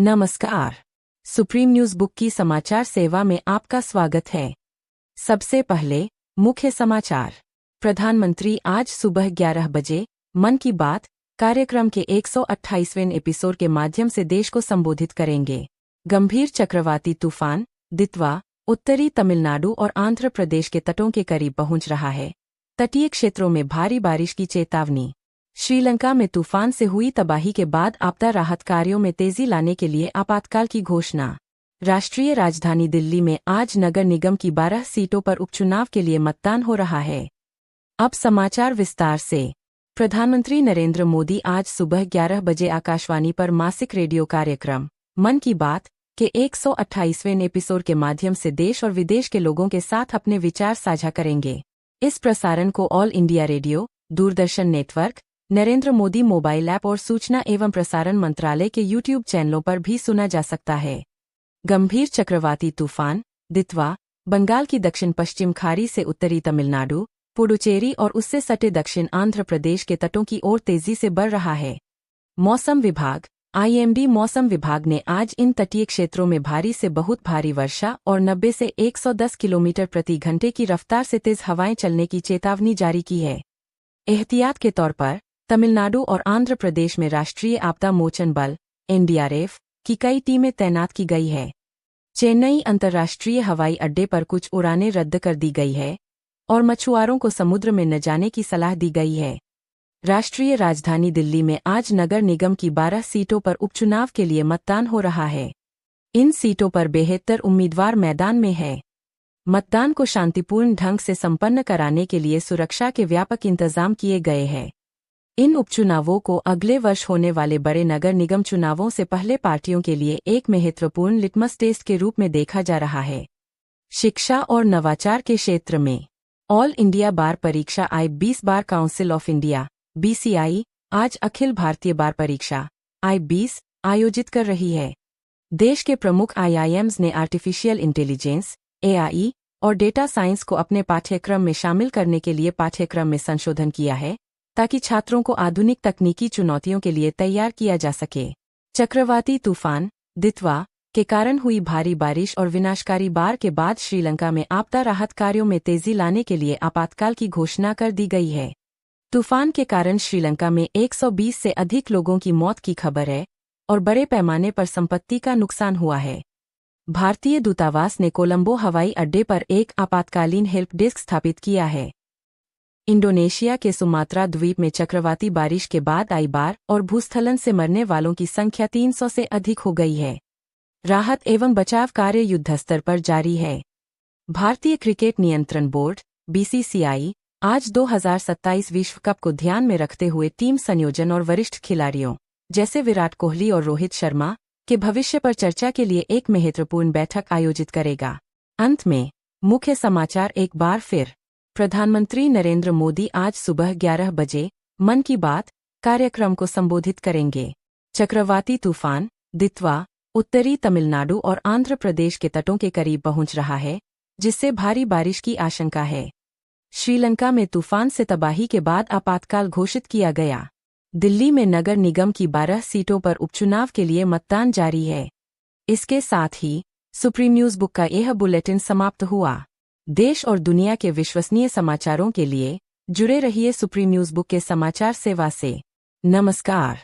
नमस्कार। Supreme news book की समाचार सेवा में आपका स्वागत है। सबसे पहले मुख्य समाचार। प्रधानमंत्री आज सुबह 11 बजे मन की बात कार्यक्रम के 128वें एपिसोड के माध्यम से देश को संबोधित करेंगे। गंभीर चक्रवाती तूफान दितवा उत्तरी तमिलनाडु और आंध्र प्रदेश के तटों के करीब पहुंच रहा है। तटीय क्षेत्रों में भारी बारिश की चेतावनी। श्रीलंका में तूफान से हुई तबाही के बाद आपदा राहत कार्यों में तेजी लाने के लिए आपातकाल की घोषणा। राष्ट्रीय राजधानी दिल्ली में आज नगर निगम की 12 सीटों पर उपचुनाव के लिए मतदान हो रहा है। अब समाचार विस्तार से। प्रधानमंत्री नरेंद्र मोदी आज सुबह 11 बजे आकाशवाणी पर मासिक रेडियो कार्यक्रम मन की बात के 128वें एपिसोड के माध्यम से देश और विदेश के लोगों के साथ अपने विचार साझा करेंगे। इस प्रसारण को all India radio, Doordarshan network, Narendra Modi mobile app और सूचना एवं प्रसारण मंत्रालय के यूट्यूब चैनलों पर भी सुना जा सकता है। गंभीर चक्रवाती तूफान दितवा बंगाल की दक्षिण पश्चिम खाड़ी से उत्तरी तमिलनाडु, पुडुचेरी और उससे सटे दक्षिण आंध्र प्रदेश के तटों की ओर तेजी से बढ़ रहा है। मौसम विभाग IMD मौसम विभाग ने आज इन तटीय क्षेत्रों में भारी से बहुत भारी वर्षा और 90 से 110 किलोमीटर प्रति घंटे की रफ्तार से तेज हवाएं चलने की चेतावनी जारी की है। एहतियात के तौर पर तमिलनाडु और आंध्र प्रदेश में राष्ट्रीय आपदा मोचन बल NDRF की कई टीमें तैनात की गई है। चेन्नई अंतर्राष्ट्रीय हवाई अड्डे पर कुछ उड़ानें रद्द कर दी गई है और मछुआरों को समुद्र में न जाने की सलाह दी गई है। राष्ट्रीय राजधानी दिल्ली में आज नगर निगम की 12 सीटों पर उपचुनाव के लिए मतदान हो रहा है। इन सीटों पर 72 उम्मीदवार मैदान में हैं। मतदान को शांतिपूर्ण ढंग से संपन्न कराने के लिए सुरक्षा के व्यापक इंतजाम किए गए हैं। इन उपचुनावों को अगले वर्ष होने वाले बड़े नगर निगम चुनावों से पहले पार्टियों के लिए एक महत्वपूर्ण लिटमस टेस्ट के रूप में देखा जा रहा है। शिक्षा और नवाचार के क्षेत्र में ऑल इंडिया बार परीक्षा I-20 bar council of India BCI आज अखिल भारतीय बार परीक्षा I-20 आयोजित कर रही है। देश के प्रमुख IIMs ने आर्टिफिशियल इंटेलिजेंस AI और डेटा साइंस को अपने पाठ्यक्रम में शामिल करने के लिए पाठ्यक्रम में संशोधन किया है ताकि छात्रों को आधुनिक तकनीकी चुनौतियों के लिए तैयार किया जा सके। चक्रवाती तूफान दितवा के कारण हुई भारी बारिश और विनाशकारी बाढ़ के बाद श्रीलंका में आपदा राहत कार्यों में तेजी लाने के लिए आपातकाल की घोषणा कर दी गई है। तूफान के कारण श्रीलंका में 120 से अधिक लोगों की मौत की खबर है और बड़े पैमाने पर संपत्ति का नुकसान हुआ है। भारतीय दूतावास ने कोलंबो हवाई अड्डे पर एक आपातकालीन हेल्प डेस्क स्थापित किया है। इंडोनेशिया के सुमात्रा द्वीप में चक्रवाती बारिश के बाद आई बाढ़ और भूस्खलन से मरने वालों की संख्या 300 से अधिक हो गई है। राहत एवं बचाव कार्य युद्धस्तर पर जारी है। भारतीय क्रिकेट नियंत्रण बोर्ड BCCI आज 2027 विश्व कप को ध्यान में रखते हुए टीम संयोजन और वरिष्ठ खिलाड़ियों जैसे विराट कोहली और रोहित शर्मा के भविष्य पर चर्चा के लिए एक महत्वपूर्ण बैठक आयोजित करेगा। अंत में मुख्य समाचार एक बार फिर। प्रधानमंत्री नरेंद्र मोदी आज सुबह 11 बजे मन की बात कार्यक्रम को संबोधित करेंगे। चक्रवाती तूफान दितवा उत्तरी तमिलनाडु और आंध्र प्रदेश के तटों के करीब पहुंच रहा है, जिससे भारी बारिश की आशंका है। श्रीलंका में तूफान से तबाही के बाद आपातकाल घोषित किया गया। दिल्ली में नगर निगम की 12 सीटों पर उपचुनाव के लिए मतदान जारी है। इसके साथ ही सुप्रीम न्यूज बुक का यह बुलेटिन समाप्त हुआ। देश और दुनिया के विश्वसनीय समाचारों के लिए जुड़े रहिए सुप्रीम न्यूज बुक के समाचार सेवा से। नमस्कार।